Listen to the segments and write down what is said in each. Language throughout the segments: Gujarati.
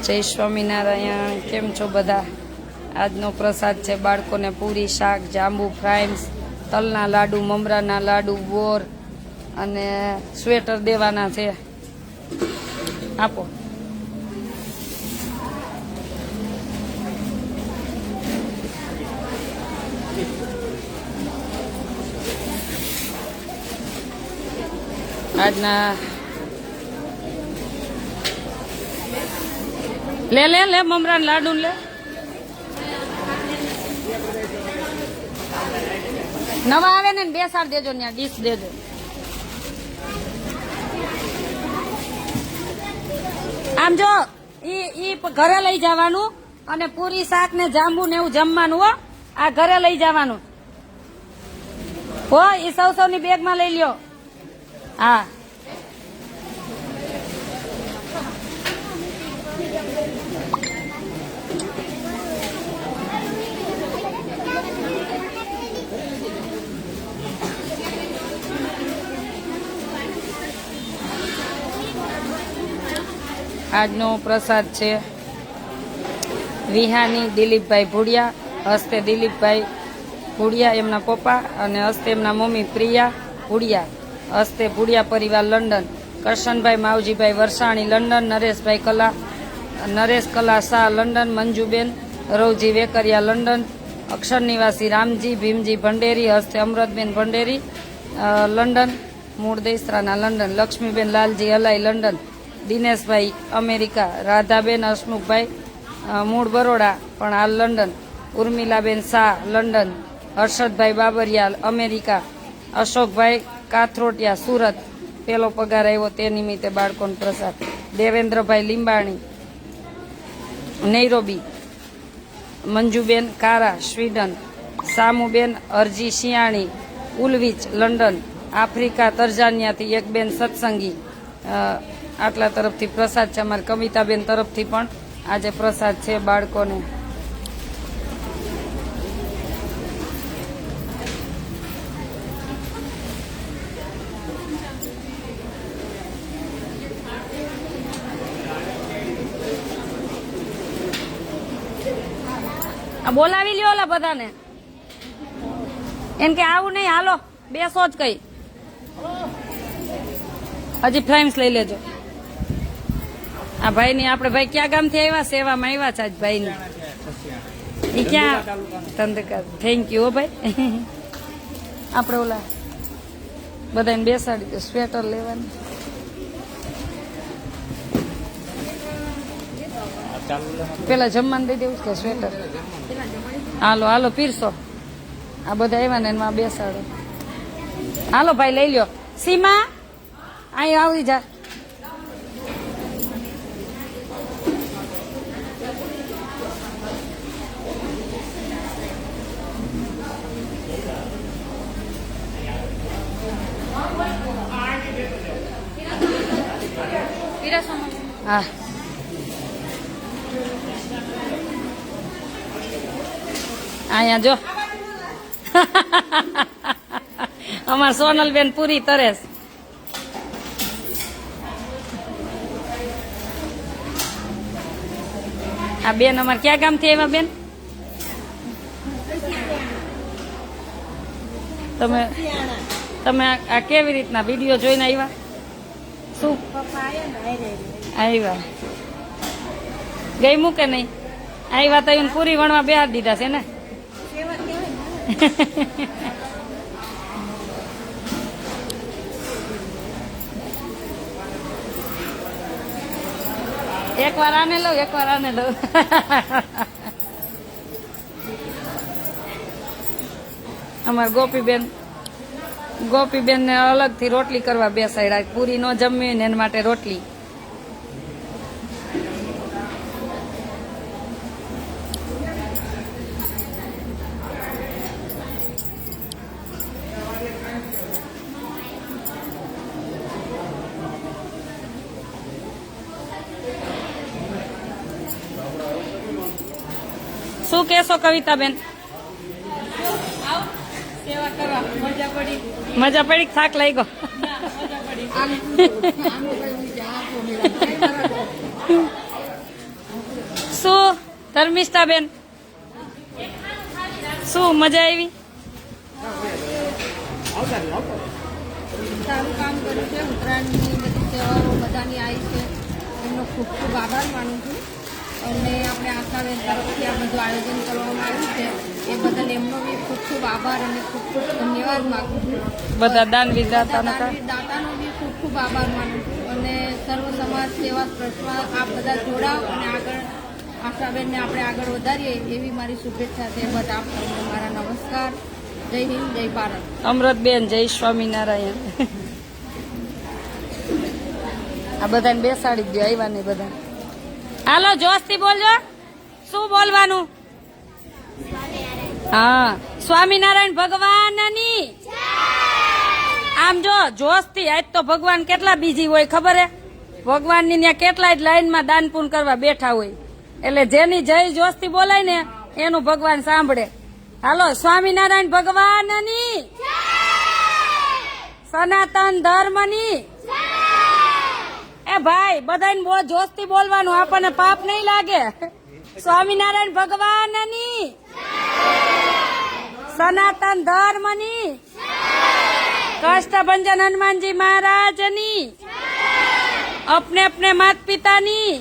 જય સ્વામિનારાયણ. કેમ છો બધા? આજનો પ્રસાદ છે બાળકોને પૂરી, શાક, જાંબુ, ફ્રાઈમ્સ, તલના લાડુ, મમરાના લાડુ, બોર અને સ્વેટર દેવાના છે. આપો. આજના લે લે લે મમરાના લાડુ લે. નવા આવે ને બેસાડ દેજો, ત્યાં ડીશ દેજો. આમ જો ઈ ઘરે લઈ જવાનું અને પૂરી, શાક ને જાંબુ ને એવું જમવાનું. હો, આ ઘરે લઈ જવાનું હો. ઈ સૌ ની બેગમાં લઈ લ્યો. હા, આજનો પ્રસાદ છે વિહાની દિલીપભાઈ ભુડિયા, હસ્તે દિલીપભાઈ ભુડિયા એમના પપ્પા અને હસ્તે એમના મમ્મી પ્રિયા ભુડિયા, હસ્તે ભુડિયા પરિવાર લંડન, કરશનભાઈ માવજીભાઈ વરસાણી લંડન, નરેશ કલા શાહ લંડન, મંજુબેન રવજી વેકરિયા લંડન, અક્ષર નિવાસી રામજી ભીમજી ભંડેરી, હસ્તે અમૃતબેન ભંડેરી લંડન, મૂળ દેસરાના London, Laxmiben Lalji હલાઈ London, Dineshbhai America, Radhaben Hasmukhbhai મૂળ બરોડા પણ હાલ London, ઉર્મિલાબેન Shah London, Harshadbhai Babariya America, અશોકભાઈ કાથરોટિયા સુરત. પેલો પગાર આવ્યો તે નિમિત્તે બાળકોનો પ્રસાદ. દેવેન્દ્રભાઈ લીંબાણી નૈરોબી, મંજુબેન કારા સ્વીડન, સામુબેન અરજી શિયાણી ઉલવીચ લંડન, આફ્રિકા તરજાનિયાથી એક બેન સત્સંગી. આટલા તરફથી પ્રસાદ છે. અમારી કવિતાબેન તરફથી પણ આજે પ્રસાદ છે બાળકોને. બોલાવી લ્યો ઓલા બધાને, એમ કે આવું નહીં, હાલો બેસો જ કઈ. હજી ફ્રાઈમ્સ લઈ લેજો. આ ભાઈ ની આપણે ભાઈ ક્યાં ગામથી આવ્યા? સેવામાં આવ્યા છે આજ ભાઈ ની. ઈ ક્યાં? તંદકા. થેન્ક યુ હો ભાઈ. આપણે ઓલા બધાને બેસાડી દો. સ્વેટર લેવાની. પેલા જમવાનું દઈ દેવું કે સ્વેટર? હાલો હાલો પીરસો. આ બધા આવ્યા ને એમાં બેસાડો. હાલો ભાઈ લઈ લ્યો. સીમા અહીં આવી જા. હા, અહીંયા જો અમાર સોનલબેન પૂરી તરેસ. આ બેન અમારે ક્યાં ગામથી આવ્યા બેન? તમે આ કેવી રીતના વિડીયો જોઈને આવ્યા? શું આવ્યા? ગઈ મૂકે નહીં આવ્યા તો એને પૂરી વણવા બેહાડી દીધા છે ને. એક વાર આને લો, એક વાર આને લો. અમાર ગોપીબેન ને અલગથી રોટલી કરવા બેસાડ્યા. પૂરી ન જમવી ને એના માટે રોટલી. શું કેશો કવિતાબેન? સેવા કરવા મજા પડી, થાક લાગ્યો? ધર્મિષ્ઠાબેન શું મજા આવી? સારું કામ કર્યું છે. ઉત્તરાયણની બધી તહેવારો બધાની આવી છે, એમનો ખૂબ ખૂબ આભાર માનું છું. અને આપણે આશાબેન તરફથી આ બધું આયોજન કરવામાં આવ્યું છે એ બદલ એમનો બી ખૂબ ખૂબ આભાર અને ખૂબ ખૂબ ધન્યવાદ માગું છું. બધા દાન વિધાતાનો દાતાનો બી ખૂબ ખૂબ આભાર માનું છું. અને સર્વ સમાજ સેવા ટ્રસ્ટમાં આપ બધા જોડાવ અને આગળ આશાબેનને આપણે આગળ વધારીએ એવી મારી શુભેચ્છા છે. બધા આપ સૌને મારા નમસ્કાર. જય હિન્દ, જય ભારત. અમૃતબેન જય સ્વામિનારાયણ. આ બધાને બેસાડી દો, આવ્યા નહીં બધા. હાલો જોશથી બોલજો. શું બોલવાનું? હા, સ્વામિનારાયણ ભગવાનની. આમ જો જોશથી આજ તો ભગવાન કેટલા બીજી હોય ખબર હે? ભગવાનની ત્યાં કેટલાય લાઈનમાં દાન પૂન કરવા બેઠા હોય, એટલે જેની જય જોશથી બોલાય ને એનું ભગવાન સાંભળે. હાલો, સ્વામિનારાયણ ભગવાનની, સનાતન ધર્મની. એ ભાઈ બધાને બહુ જોશથી બોલવાનું, આપણને પાપ નહીં લાગે. સ્વામિનારાયણ ભગવાનની, સનાતન ધર્મની, કષ્ટભંજન હનુમાનજી મહારાજની, अपने अपने माता पिताની.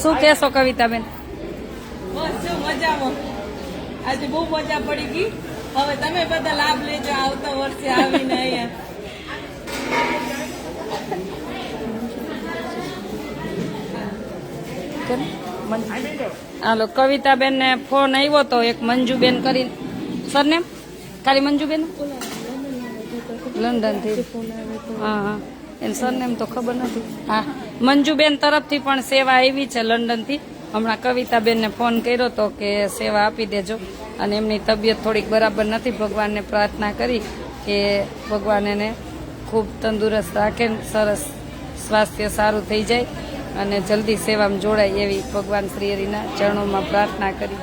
શું કહેશો કવિતાબેન? બસ જો મજામાં. આજે બહુ મજા પડી ગઈ. હવે તમે બધા લાભ લેજો આવતા વર્ષે આવીને અહીંયા. હાલો, કવિતાબેન ને ફોન આવ્યો તો એક મંજુબેન કરીને. સરનેમ ખાલી મંજુબેન, લંડન થી. હા હા, એને સરનેમ તો ખબર નથી. હા, મંજુબેન તરફથી પણ સેવા આવી છે લંડન થી. હમણાં કવિતાબેનને ફોન કર્યો તો કે સેવા આપી દેજો, અને એમની તબિયત થોડીક બરાબર નથી. ભગવાનને પ્રાર્થના કરી કે ભગવાન એને ખૂબ તંદુરસ્ત રાખે, સરસ સ્વાસ્થ્ય સારું થઈ જાય અને જલ્દી સેવામાં જોડાય એવી ભગવાન શ્રી હરિના ચરણોમાં પ્રાર્થના કરી.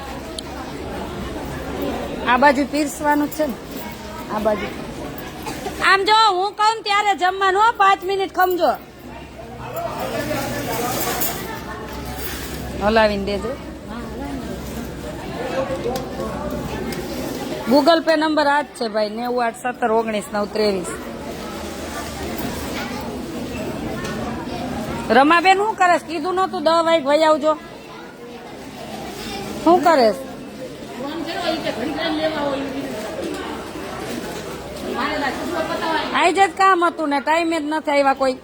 આ બાજુ પીરસવાનું છે ને, આ બાજુ. આમ જો હું કહું ત્યારે જમવાનું, 5 મિનિટ ખમજો. હલાવીને દેજો. ગૂગલ પે નંબર આ જ છે ભાઈ, 98171993. રમાબેન શું કરેશ? કીધું નતું 10 વાગે ભાઈ આવજો. શું કરેશ? આઈ જ કામ હતું ને ટાઈમે જ નથી આવ્યા કોઈ.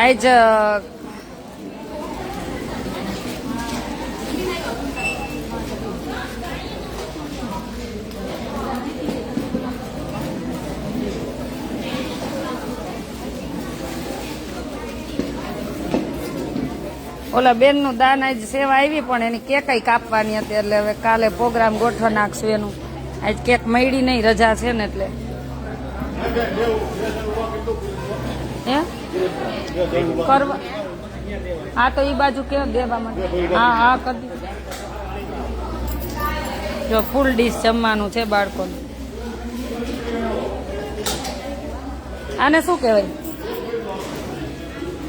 આજ ઓલા બેન નું દાન આજ સેવા આવી, પણ એની કેક કાપવાની હતી, એટલે હવે કાલે પ્રોગ્રામ ગોઠવા નાખશું એનું. આજ કેક મળી નહીં, રજા છે ને એટલે. હે કરવા? હા તો ઈ બાજુ કેવો દેવા માટે. હા હા કરી દીધું. જો ફૂલ ડીશ જમવાનું છે બાળકોને. આને શું કહેવાય?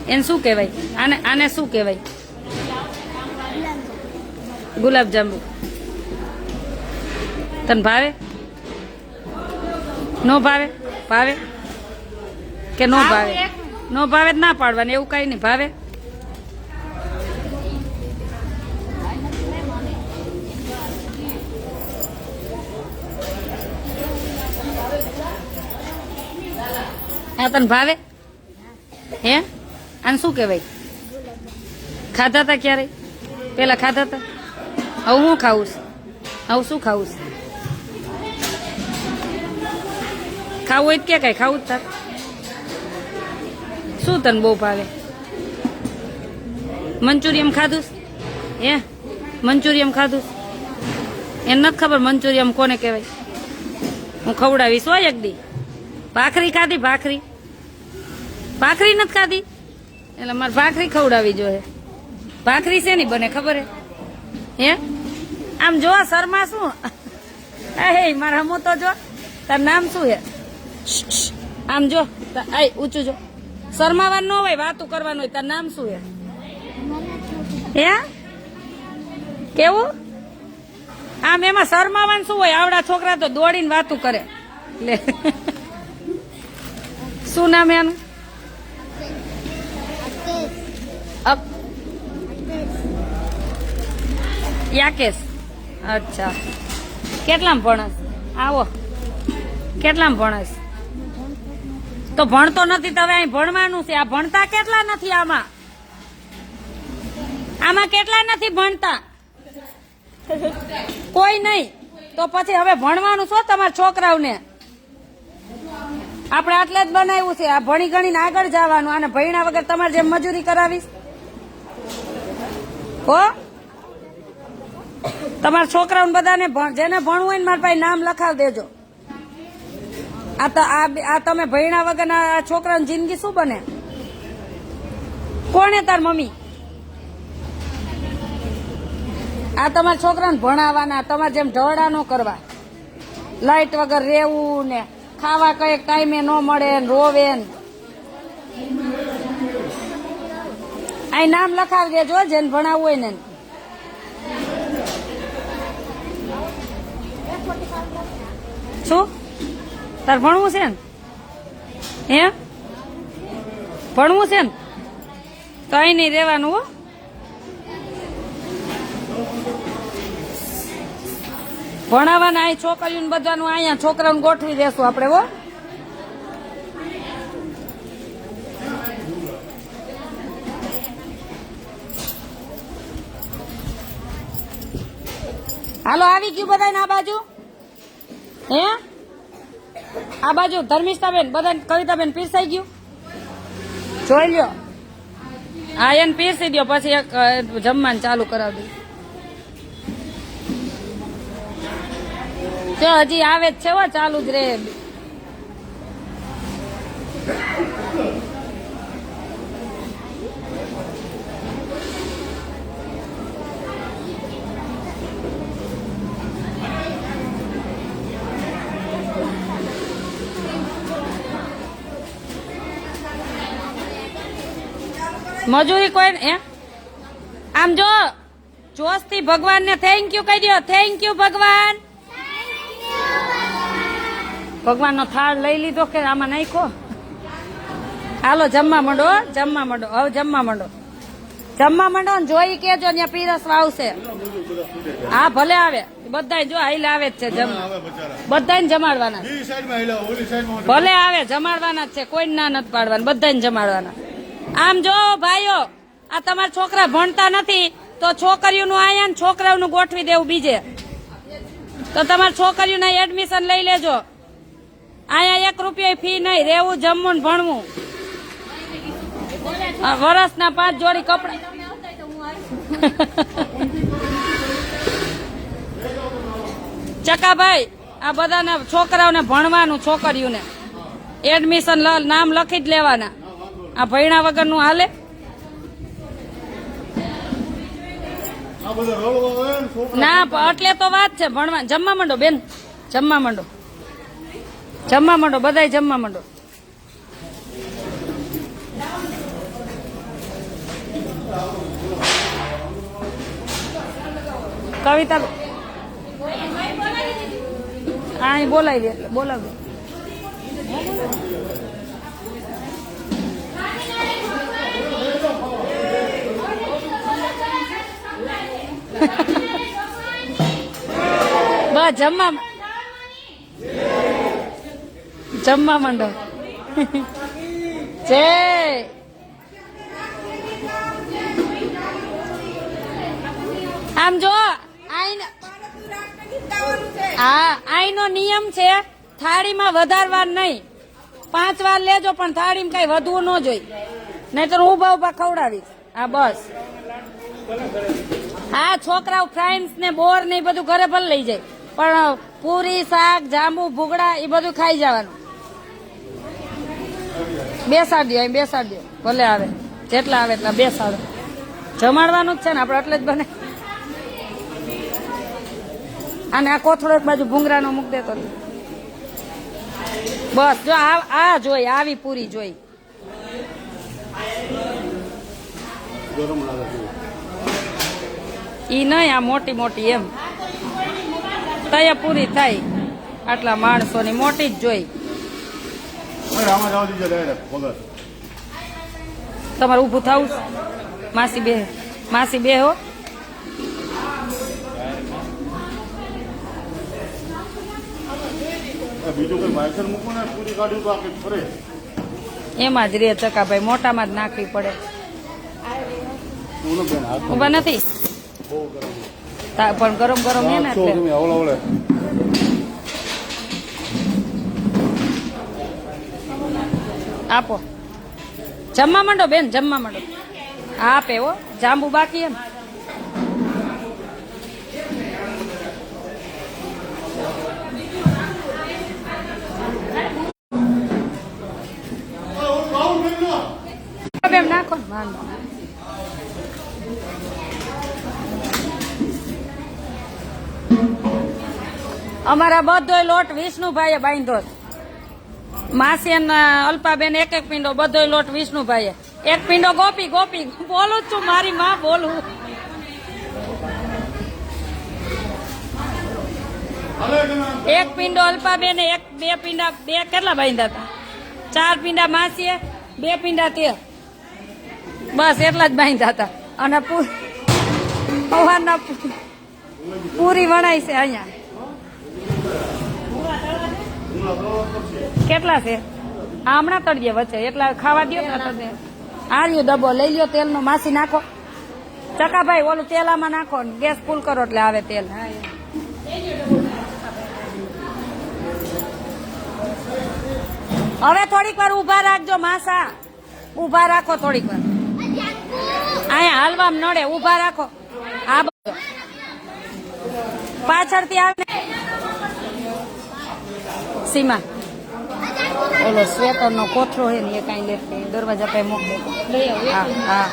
એને શું કહેવાય? આને શું કહેવાય? ગુલાબજાંબુ. તને ભાવે? નો ભાવે? ભાવે કે નો ભાવે? નો ભાવે ના પાડવાની, એવું કઈ નહીં. ભાવે? હા તને ભાવે? હે? આને શું કહેવાય? ખાધા હતા ક્યારે? પેલા ખાધા હતા? હવે હું ખાવું છું? હવે શું ખાવું છે? ખાવું હોય કે કઈ ખાવું જ થાય. શું તને બહુ ભાવે? મંચુરિયમ ખાધું? હે મંચુરિયમ ખાધું? એને નથી ખબર મંચુરિયમ કોને કહેવાય? હું ખવડાવીશ હોય એક દી. ભાખરી ખાધી? ભાખરી ભાખરી નથી ખાધી એટલે મારે ભાખરી ખવડાવી જોઈએ. ભાખરી શેની બને ખબર હે? આમ જો શર્મા શું? હે મારા હમો તો જો. તાર નામ શું હે? આમ જો આય ઊંચું જો. શરમાવાનું ન હોય, વાતું કરવાનું હોય. તાર નામ શું હે? હે કેવું? આમ એમાં શરમાવાનું શું હોય? આવડા છોકરા તો દોડીને વાતું કરે. લે શું નામ એનું? યાકેશ. અચ્છા, કેટલામ ભણસ? આવો, કેટલામ ભણસ? તો ભણતો નથી તો હવે અહીં ભણવાનું છે. આ ભણતા કેટલા નથી આમાં? આમાં કેટલા નથી ભણતા? કોઈ નહીં. તો પછી હવે ભણવાનું શું તમારા છોકરાઓને? આપણે આટલે જ બનાવ્યું છે. આ ભણી ગણીને આગળ જવાનું. આને ભણ્યા વગર તમારે જેમ મજૂરી કરાવીશ હો? તમારા છોકરાઓને બધાને જેને ભણવું હોય ને મારા પાસે નામ લખાવી દેજો. આ તમે ભણ્યા વગર આ છોકરાની જિંદગી શું બને? કોણે? તાર મમ્મી. આ તમારા છોકરાને ભણાવવાના, તમારે જેમ ઢળા ન કરવા. લાઈટ વગર રહેવું ને ખાવા કઈક ટાઈમે ન મળે ને રોવે ને. અહીં નામ લખાવી દેજો જેને ભણાવવું હોય ને. શું તાર ભણવું છે ને? હે ભણવું છે ને? તો અહીં નહીં રહેવાનું હો. ભણાવવાના અહીં છોકરીઓને બધાનું અહીંયા છોકરાઓને ગોઠવી દેશું આપણે હો. હાલો આવી ગયું બધાને આ બાજુ? હે આ બાજુ ધર્મિષ્ઠાબેન બધા કવિતાબેન પીરસાઈ ગયું? જોઈ લ્યો. હા એને પીરસી દો પછી એક જમવાનું ચાલુ કરાવી દો. હજી આવે જ છે હો, ચાલુ જ રે. મજૂરી કોઈ હે? આમ જો જોશ થી ભગવાન ને થેન્ક યુ કહી દો. થેન્ક યુ ભગવાન. ભગવાન નો થાળ લઈ લીધો કે આમાં નાખો? હાલો જમવા માંડો, જમવા માંડો. હવે જમવા માંડો, જમવા માંડો ને જોઈ કેજો ત્યાં પીરસવા આવશે. હા ભલે આવે બધા. જો હાઈલે આવે જ છે જમવા. બધાને જમાડવાના. ભલે આવે જમાડવાના જ છે. કોઈ ના નથી પાડવાના. બધાને જમાડવાના. આમ જો ભાઈઓ, આ તમારા છોકરા ભણતા નથી તો છોકરીઓનું આયા ને છોકરાઓનું ગોઠવી દેવું બીજે. તો તમારા છોકરીઓના એડમિશન લઈ લેજો. આયા 1 રૂપિયા ફી નહીં. રહેવું, જમવું ને ભણવું. વર્ષના 5 જોડી કપડા. ચકાભાઈ આ બધાના છોકરાઓને ભણવાનું, છોકરીઓને એડમિશન નામ લખી જ લેવાના. આ ભણ્યા વગરનું હાલે? ના એટલે તો વાત છે. ભણવા જમવા માંડો બેન, જમવા માંડો, જમવા માંડો. બધાય જમવા માંડો. કવિતા હા બોલાવી દે. એટલે બોલાવી બસ જમવા માંડો. જય આમ જો હા આઈનો નિયમ છે થાળીમાં વધારવા નહીં. 5 વાર લેજો પણ થાળીમાં કઈ વધવું ન જોઈ, નહીં તો ઉભા ઉભા ખવડાવીશ. હા બસ. હા છોકરાઓ ફ્રાઈન્સ ને બોર ને બધું ઘરે ભલે લઈ જાય પણ પૂરી શાક જાંબુ ભૂગળા એ બધું ખાઈ જવાનું. બેસાડી દો અહીં બેસાડી દો ભલે આવે જેટલા આવે એટલા બેસાડો. જમાડવાનું જ છે ને આપણે એટલે જ બને. અને આ કોથળો એક બાજુ ભૂંગરાનો મૂક દેતો. બસ જો આ જોઈ આવી પૂરી જોઈ. ઈ નહીં આ મોટી મોટી એમ તૈયાર પૂરી થાય આટલા માણસોની મોટી જ જોઈ. તમારે ઊભું થવું છે? માસી બે હો. એમાં જ રે ચકાભાઈ મોટામાં જ નાખવી પડે. ઉભા નથી પણ ગરમ ગરમ હે ને એટલે આપો. જમવા માંડો બેન જમવા માંડો. આપે હો જાંબુ બાકી એમ. બેન નાખો વાંધો. અમારા બધો લોટ વિષ્ણુભાઈએ બાંધ્યો. માસી અને અલ્પાબેન એક એક પિંડો બધો લોટ વિષ્ણુભાઈએ. એક પિંડો ગોપી ગોપી બોલું છું મારી માં બોલું. એક પિંડો અલ્પાબેન એક બે પિંડા બે કેટલા બાંધ્યા હતા? 4 પિંડા માસીએ 2 પિંડા તે બસ એટલા જ બાંધ્યા હતા. અને સવારના પૂરી વણાય છે અહીંયા. કેટલા છે? હમણાં તળીએ વચ્ચે એટલા ખાવા દો. આર્યું ડબ્બો લઈ લ્યો તેલનો. માસી નાખો ચકાભાઈ ઓલું તેલ આમાં નાખો ગેસ ફૂલ કરો એટલે આવે તેલ. હવે થોડીક વાર ઉભા રાખજો માસા. ઉભા રાખો થોડીક વાર. અહીંયા હાલવા નડે ઉભા રાખો. આ બધો પાછળથી આવે. સીમા ઓલો સ્વેટર નો કોથળો હે ને એ કઈ લેતી દરવાજા પાસે મોકલે. હા હા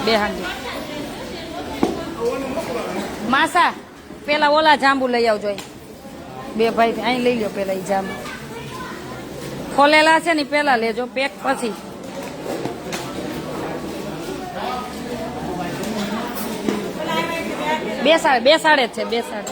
બે હાંડી. માસા પેલા ઓલા જાંબુ લઈ આવજો. બે ભાઈ અહીં લઈ લો પેલા. એ જાંબુ ખોલેલા છે ને પેલા લેજો પેક પછી. બેસાડે છે બેસાડે.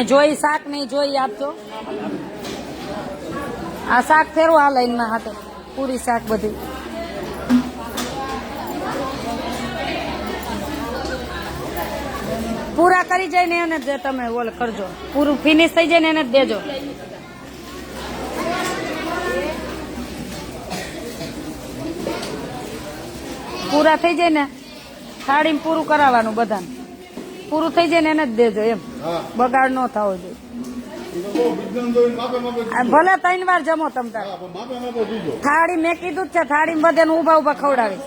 જોઈ શાક નહીં જોઈ આપજો. આ શાક ફેરવો આ લાઈનમાં હાથે પૂરી શાક બધી. પૂરા કરી જાય ને એને જ તમે ઓલ કરજો. પૂરું ફિનિશ થઈ જાય ને એને જ દેજો. પૂરા થઈ જાય ને થાળીમાં પૂરું કરાવવાનું બધાને. પૂરું થઈ જાય ને એને જ દેજો એમ. બગાડ ન થવો જોઈએ. ભલે 3 વાર જમો તમ તાર. થાળી મેં કીધું જ છે થાળી બધે ઉભા ઉભા ખવડાવીશ.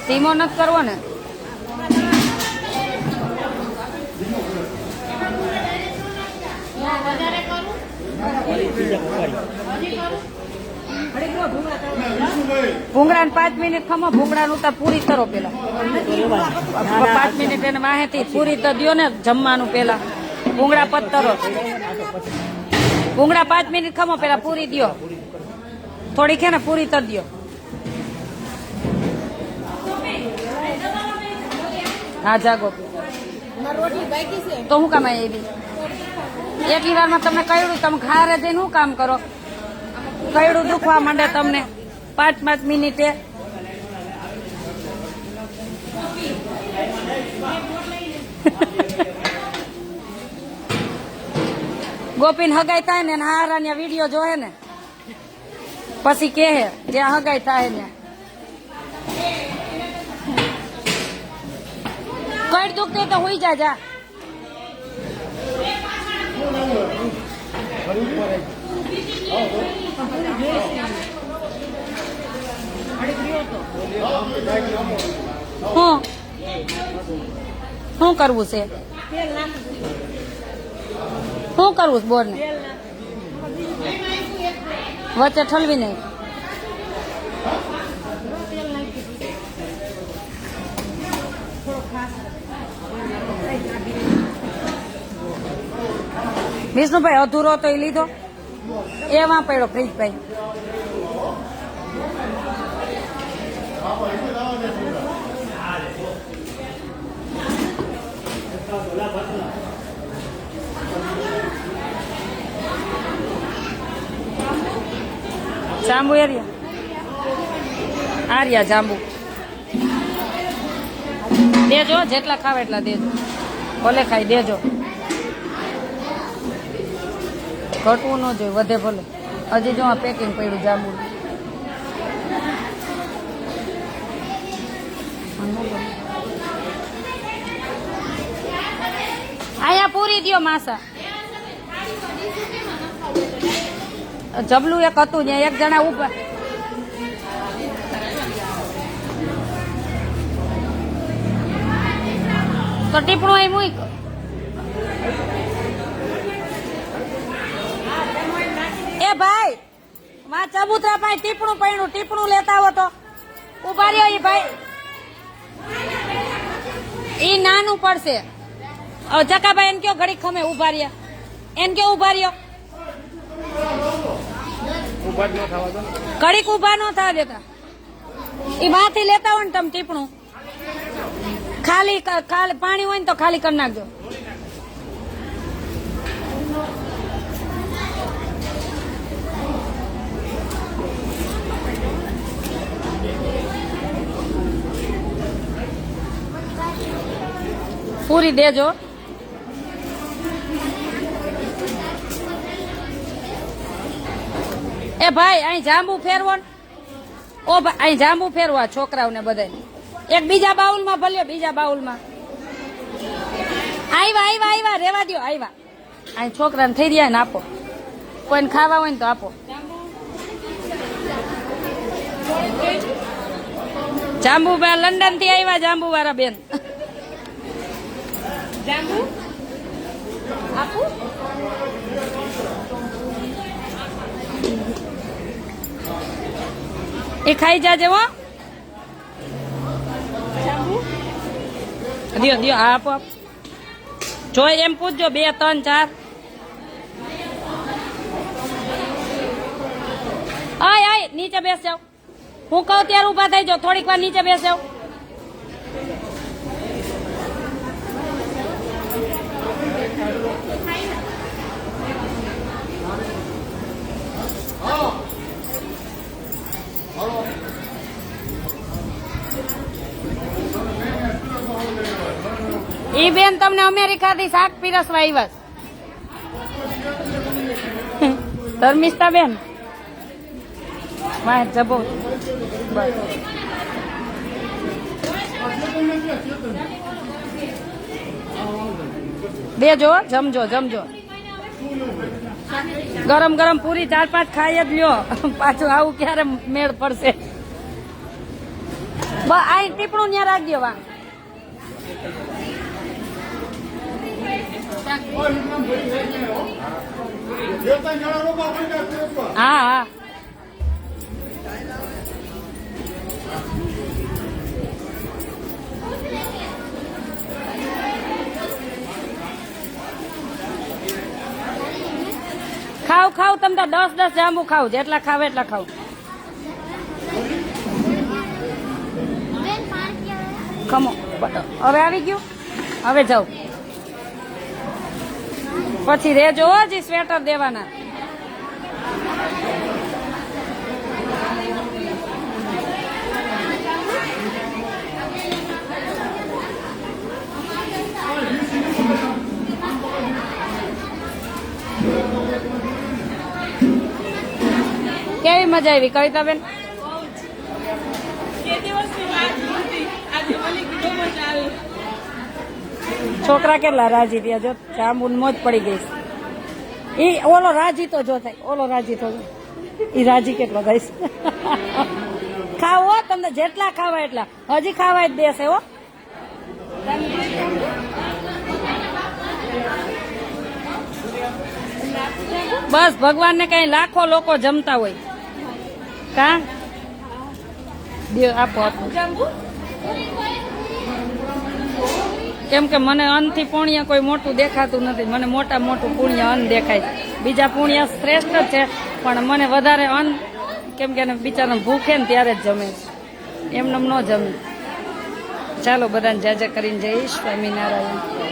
ધીમો નથી કરવો ને. ભૂંગળા 5 મિનિટ ખમો, ભૂંગળાનું ઉતાર પૂરી કરો પેલા. 5 મિનિટ એને વાહેથી પૂરી તો દ્યો ને જમવાનું પેલા. ભૂંગળા પત્તરો, ભૂંગળા 5 મિનિટ ખમો પેલા પૂરી દ્યો. થોડીક હે ને પૂરી તર દ્યો. હા જાગો તો શું કામ એવી એટલી વારમાં તમને કયડું, તમે ખારે જઈને શું કામ કરો? કયડું દુખવા માંડે તમને 5 મિનિટે. ગોપીન હગાઈ થાય ને હારા વિડીયો જોહે ને પછી કે જ્યાં હગાઈ થાય ને કઈ દુખતી તો હોઈ જા. શું કરવું છે? શું કરવું છે? બોર ને વચ્ચે ઠલવી નહીં. વિષ્ણુભાઈ અધૂરો તો એ લીધો, એમાં પડ્યો ફ્રીજભાઈ. જાંબુ આર્યા જાંબુ દેજો, જેટલા ખાવે એટલા દેજો, ભલે ખાઈ દેજો. ઘટવું ન જોઈએ, વધે ભલે. હજી જો આ પેકિંગ પડ્યું જાંબુ. અહીંયા પૂરી દ્યો માસા. જબલું એક હતું ને એક જણા ઉપર. તો ટીપણું અહીં મૂક. એ ભાઈ માં ચબૂતરા પાસે ટીપણું પડ્યું, ટીપણું લેતા આવો તો. ઉભા રહ્યો એ ભાઈ, ઈ નાનું પડશે. જકાભાઈ એને કયો ઘડીક ખમે ઉભા રહ્યા, એને કયો ઉભા રહ્યો. ઘડીક ઉભા ન થવા દેતા. ઈ બાથી લેતા હોય ને તમે ટીપણું, ખાલી પાણી હોય ને તો ખાલી કરી નાખજો. પૂરી દેજો. એ ભાઈ અહીં જાંબુ ફેરવો ને. ઓ ભાઈ અહીં જાંબુ ફેરવા છોકરાઓને બધાને. એક બીજા બાઉલમાં ભલ્યો, બીજા બાઉલમાં. આવ્યા રેવા દો. આવ્યા અહીં છોકરાને થઈ રહ્યા ને આપો. કોઈને ખાવા હોય ને તો આપો. જાંબુ લંડન થી આવ્યા, જાંબુ વાળા બેન. જાંબુ આપું? એ ખાઈ જાજે હો. દિયો દિયો, હા આપો. જોઈ એમ પૂછજો 2 3 4. આય નીચે બેસ જાવ. હું કહું ત્યારે ઉભા થઈ જાઓ, થોડીક વાર નીચે બેસ જાવ. ઈ બેન તમને અમેરિકાથી શાક પીરસવા આવ્યા. ધર્મિષ્ઠા બેન વાહ જબો. દેજો, જમજો જમજો. ગરમ ગરમ પૂરી 4 5 ખાઈ જ લ્યો. પાછું આવું ક્યારે મેળ પડશે? આ ટીપણું ત્યાં રાખજો. વા હા હા ખાવ તમે તો 10 જાંબુ ખાવ, જેટલા ખાવ એટલા ખાવ. ખમો હવે આવી ગયું, હવે જાઓ. પછી રેજો હજી સ્વેટર દેવાના. કેવી મજા આવી કવિતાબેન? કે દિવસની વાત હતી, આજે મને કીધું મજા આવી. છોકરા કેટલા રાજી થયા જો, જાંબુ મોજ પડી ગઈ. ઈ ઓલો રાજી તો જો થાય, ઓલો રાજી તો ઈ રાજી કેટલો થાય. ખાવો તમને જેટલા ખાવા એટલા, હજી ખાવા જ દેશે હો. બસ ભગવાનને કઈ લાખો લોકો જમતા હોય કા આપો આપો. કેમ કે મને અન્નથી પુણ્ય કોઈ મોટું દેખાતું નથી. મને મોટા મોટું પુણ્ય અન્ન દેખાય. બીજા પુણ્ય શ્રેષ્ઠ જ છે, પણ મને વધારે અન્ન, કેમ કે બિચારા ભૂખે ને ત્યારે જ જમે, એમને ન જમે. ચાલો બધાને જાજા કરીને જય સ્વામિનારાયણ.